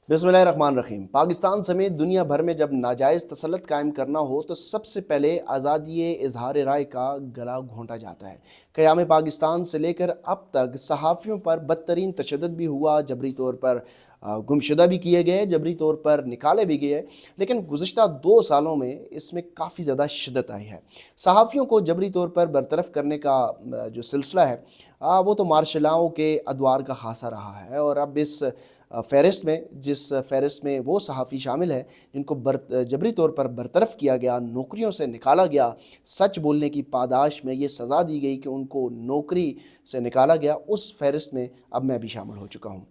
बिस्मिल्लाहिर्रहमानिर्रहीम। पाकिस्तान समेत दुनिया भर में जब नाजायज़ तसल्लुत कायम करना हो तो सबसे पहले आज़ादी इज़हार राय का गला घोंटा जाता है। क़याम पाकिस्तान से लेकर अब तक सहाफ़ियों पर बदतरीन तशद्दुद भी हुआ, जबरी तौर पर गुमशुदा भी किए गए, जबरी तौर पर निकाले भी गए। लेकिन गुज़िश्ता 2 सालों में इसमें काफ़ी ज़्यादा शिद्दत आई है। सहाफ़ियों को जबरी तौर पर बरतरफ़ करने का जो सिलसिला है वो तो मार्शल के अदवार का ख़ासा रहा है। और अब इस फ़हरिस्त में, जिस फ़हरिस्त में वो सहाफ़ी शामिल हैं जिनको जबरी तौर पर बरतरफ़ किया गया, नौकरियों से निकाला गया, सच बोलने की पादाश में ये सज़ा दी गई कि उनको नौकरी से निकाला गया, उस फ़हरिस्त में अब मैं भी शामिल हो चुका हूँ।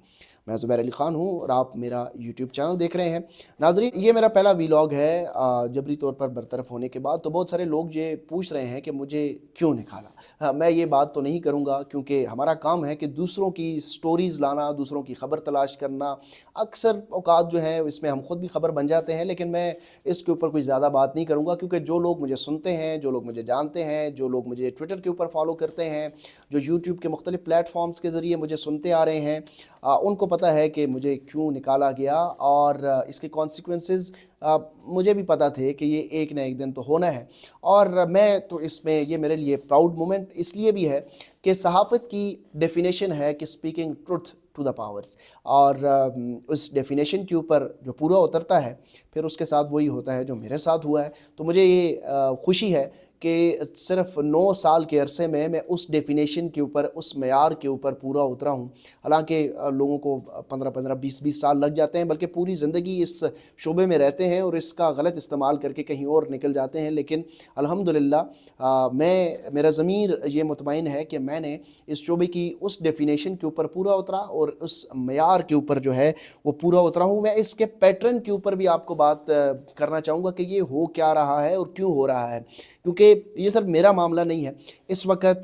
मैं ज़ुबैर अली ख़ान हूँ और आप मेरा यूट्यूब चैनल देख रहे हैं। नाज़रीन, ये मेरा पहला वीलॉग है जबरी तौर पर बरतरफ़ होने के बाद। तो बहुत सारे लोग ये पूछ रहे हैं कि मुझे क्यों निकाला। हाँ, मैं ये बात तो नहीं करूँगा, क्योंकि हमारा काम है कि दूसरों की स्टोरीज़ लाना, दूसरों की ख़बर तलाश करना। अक्सर औक़ात जो है इसमें हम ख़ुद भी ख़बर बन जाते हैं, लेकिन मैं इसके ऊपर कुछ ज़्यादा बात नहीं करूँगा, क्योंकि जो लोग मुझे सुनते हैं, जो लोग मुझे जानते हैं, जो लोग मुझे ट्विटर के ऊपर फॉलो करते हैं, जो यूट्यूब के मुख्तलिफ़ प्लेटफॉर्म्स के ज़रिए मुझे सुनते आ रहे हैं, उनको पता है कि मुझे क्यों निकाला गया। और इसके कॉन्सिक्वेंसेस मुझे भी पता थे कि ये एक ना एक दिन तो होना है। और मैं तो इसमें, ये मेरे लिए प्राउड मोमेंट इसलिए भी है कि सहाफ़त की डेफिनेशन है कि speaking truth to the powers. और उस डेफिनेशन के ऊपर जो पूरा उतरता है, फिर उसके साथ वही होता है जो मेरे साथ हुआ है। तो मुझे ये खुशी है कि सिर्फ 9 साल के अरसे में मैं उस डेफिनेशन के ऊपर, उस मेयार के ऊपर पूरा उतरा हूँ। हालांकि लोगों को 15-15, 20-20 साल लग जाते हैं, बल्कि पूरी ज़िंदगी इस शोबे में रहते हैं और इसका गलत इस्तेमाल करके कहीं और निकल जाते हैं। लेकिन अल्हम्दुलिल्लाह मेरा ज़मीर ये मुतमईन है कि मैंने इस शोबे की उस डेफिनेशन के ऊपर पूरा उतरा और उस मेयार के ऊपर जो है वो पूरा उतरा हूँ। मैं इसके पैटर्न के ऊपर भी आपको बात करना चाहूँगा कि ये हो क्या रहा है और क्यों हो रहा है, क्योंकि ये सिर्फ मेरा मामला नहीं है। इस वक्त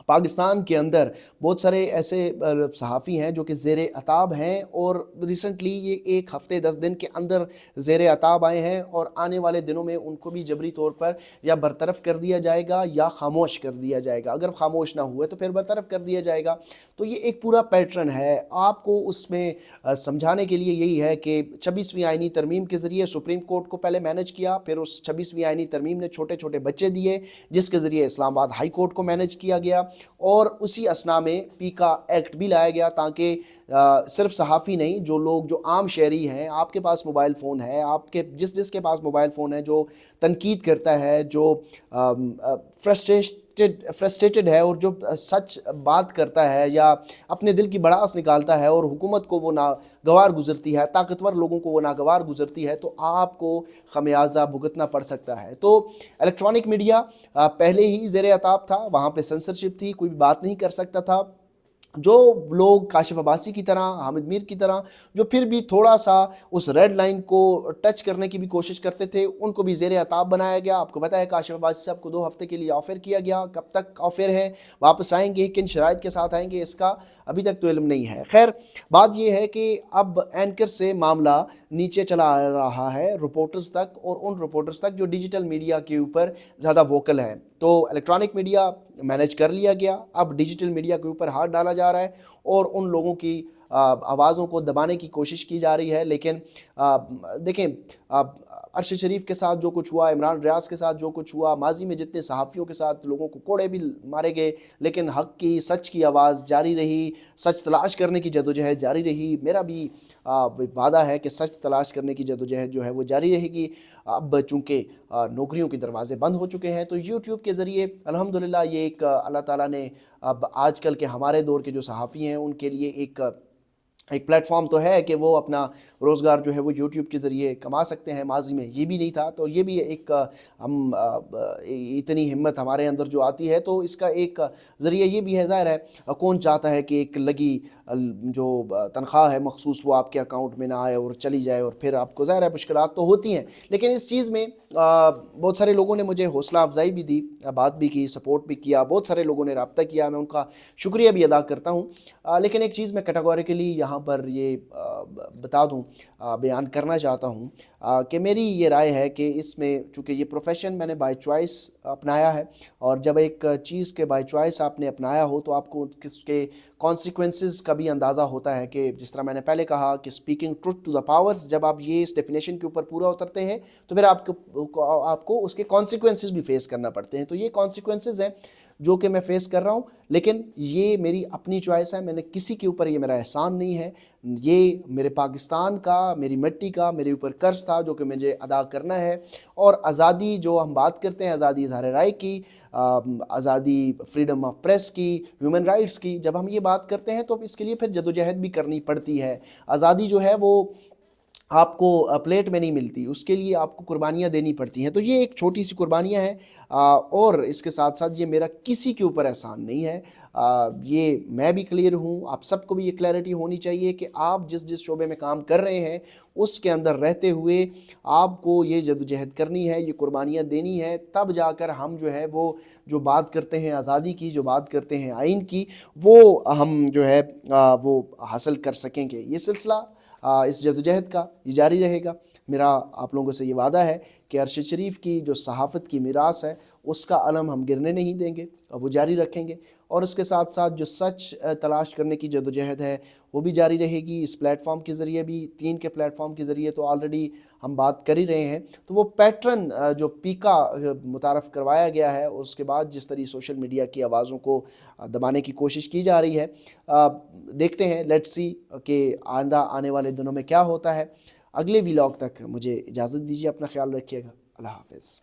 पाकिस्तान के अंदर बहुत सारे ऐसे सहाफ़ी हैं जो कि ज़ेर अताब हैं, और रिसेंटली ये 1 हफ़्ते 10 दिन के अंदर ज़ेर अताब आए हैं, और आने वाले दिनों में उनको भी जबरी तौर पर या बरतरफ़ कर दिया जाएगा या ख़ामोश कर दिया जाएगा। अगर ख़ामोश ना हुए तो फिर बरतरफ़ कर दिया जाएगा। तो ये एक पूरा पैटर्न है। आपको उसमें समझाने के लिए यही है कि 26वीं आइनी तरमीम के ज़रिए सुप्रीम कोर्ट को पहले मैनेज किया, फिर उस 26वीं आइनी तरमीम ने छोटे छोटे बच्चे दिए, जिसके ज़रिए इस्लामाबाद हाई कोर्ट को मैनेज किया गया, और उसी असना में पीका एक्ट भी लाया गया, ताकि सिर्फ सहाफ़ी नहीं, जो लोग, जो आम शहरी हैं, आपके पास मोबाइल फ़ोन है, आपके जिसके पास मोबाइल फ़ोन है, जो तनकीद करता है, जो फ्रस्ट्रेटेड है और जो सच बात करता है या अपने दिल की भड़ास निकालता है और हुकूमत को वो नागवार गुजरती है, ताकतवर लोगों को वो नागवार गुजरती है, तो आपको खमियाजा भुगतना पड़ सकता है। तो इलेक्ट्रॉनिक मीडिया पहले ही ज़ेर अताब था, वहाँ पे सेंसरशिप थी, कोई भी बात नहीं कर सकता था। जो लोग काशिफ अब्बासी की तरह, हामिद मीर की तरह, जो फिर भी थोड़ा सा उस रेड लाइन को टच करने की भी कोशिश करते थे, उनको भी ज़ेर अताब बनाया गया। आपको पता है काशिफ अब्बासी साहब को 2 हफ्ते के लिए ऑफ़र किया गया। कब तक ऑफ़र है, वापस आएंगे, किन शराइत के साथ आएंगे, इसका अभी तक तो इल्म नहीं है। खैर, बात यह है कि अब एंकर से मामला नीचे चला आ रहा है रिपोर्टर्स तक, और उन रिपोर्टर्स तक जो डिजिटल मीडिया के ऊपर ज़्यादा वोकल है। तो इलेक्ट्रॉनिक मीडिया मैनेज कर लिया गया, अब डिजिटल मीडिया के ऊपर हाथ डाला जा रहा है और उन लोगों की आवाज़ों को दबाने की कोशिश की जा रही है। लेकिन देखें, अरशद शरीफ के साथ जो कुछ हुआ, इमरान रियाज के साथ जो कुछ हुआ, माजी में जितने सहाफ़ियों के साथ लोगों को कोड़े भी मारे गए, लेकिन हक़ की, सच की आवाज़ जारी रही, सच तलाश करने की जदोजहद जारी रही। मेरा भी वादा है कि सच तलाश करने की जदोजहद जो है वो जारी रहेगी। अब चूँकि नौकरियों के दरवाज़े बंद हो चुके हैं, तो यूट्यूब के ज़रिए अल्हम्दुलिल्लाह ये एक अल्लाह ताला ने अब आजकल के हमारे दौर के जो सहाफ़ी हैं उनके लिए एक प्लेटफॉर्म तो है कि वो अपना रोज़गार जो है वो यूट्यूब के ज़रिए कमा सकते हैं। माजी में ये भी नहीं था, तो ये भी एक हम इतनी हिम्मत हमारे अंदर जो आती है, तो इसका एक ज़रिए ये भी है। ज़ाहिर है कौन चाहता है कि एक लगी जो तनख्वाह है मखसूस वो आपके अकाउंट में ना आए और चली जाए, और फिर आपको ज़ाहिर है मुश्किलात तो होती हैं। लेकिन इस चीज़ में बहुत सारे लोगों ने मुझे हौसला अफजाई भी दी, बात भी की, सपोर्ट भी किया, बहुत सारे लोगों ने रब्ता किया, मैं उनका शुक्रिया भी अदा करता हूँ। लेकिन एक चीज़ मैं कैटेगोरिकली यहाँ यहाँ पर ये बता दूँ, बयान करना चाहता हूँ कि मेरी ये राय है कि इसमें चूँकि ये प्रोफ़ेशन मैंने बाय चॉइस अपनाया है, और जब एक चीज़ के बाय चॉइस आपने अपनाया हो तो आपको किसके कॉन्सिक्वेंसेस का भी अंदाज़ा होता है कि जिस तरह मैंने पहले कहा कि speaking truth to the powers, जब आप ये इस डेफिनेशन के ऊपर पूरा उतरते हैं तो फिर आपको उसके कॉन्सिक्वेंसेस भी फेस करना पड़ते हैं। तो ये कॉन्सिक्वेंसेस हैं जो कि मैं फेस कर रहा हूँ, लेकिन ये मेरी अपनी चॉइस है, मैंने किसी के ऊपर ये मेरा एहसान नहीं है, ये मेरे पाकिस्तान का, मेरी मिट्टी का मेरे ऊपर कर्ज था जो कि मुझे अदा करना है। और आज़ादी जो हम बात करते हैं, आज़ादी इज़हार राय की, आज़ादी फ्रीडम ऑफ प्रेस की, ह्यूमन राइट्स की, जब हम ये बात करते हैं तो इसके लिए फिर जदोजहद भी करनी पड़ती है। आज़ादी जो है वो आपको प्लेट में नहीं मिलती, उसके लिए आपको कुर्बानियाँ देनी पड़ती हैं। तो ये एक छोटी सी कुर्बानियाँ हैं, और इसके साथ साथ ये मेरा किसी के ऊपर एहसान नहीं है। ये मैं भी क्लियर हूँ, आप सबको भी ये क्लैरिटी होनी चाहिए कि आप जिस जिस शोबे में काम कर रहे हैं उसके अंदर रहते हुए आपको ये जद्दोजहद करनी है, ये कुर्बानियाँ देनी है, तब जाकर हम जो है वो जो बात करते हैं आज़ादी की, जो बात करते हैं आइन की, वो हम जो है वो हासिल कर सकेंगे। ये सिलसिला इस जद्दोजहद का ये जारी रहेगा। मेरा आप लोगों से ये वादा है कि अरशद शरीफ की जो सहाफ़त की मीरास है उसका अलम हम गिरने नहीं देंगे और वो जारी रखेंगे, और उसके साथ साथ जो सच तलाश करने की जद्दोजहद है वो भी जारी रहेगी। इस प्लेटफॉर्म के ज़रिए भी, 3 के प्लेटफॉर्म के ज़रिए तो ऑलरेडी हम बात कर ही रहे हैं। तो वो पैटर्न जो पीका मुतारफ़ करवाया गया है, उसके बाद जिस तरह सोशल मीडिया की आवाज़ों को दबाने की कोशिश की जा रही है, देखते हैं, लेट्स सी कि आइंदा आने वाले दिनों में क्या होता है। अगले व्लॉग तक मुझे इजाज़त दीजिए, अपना ख्याल रखिएगा। अल्लाह हाफ़िज़।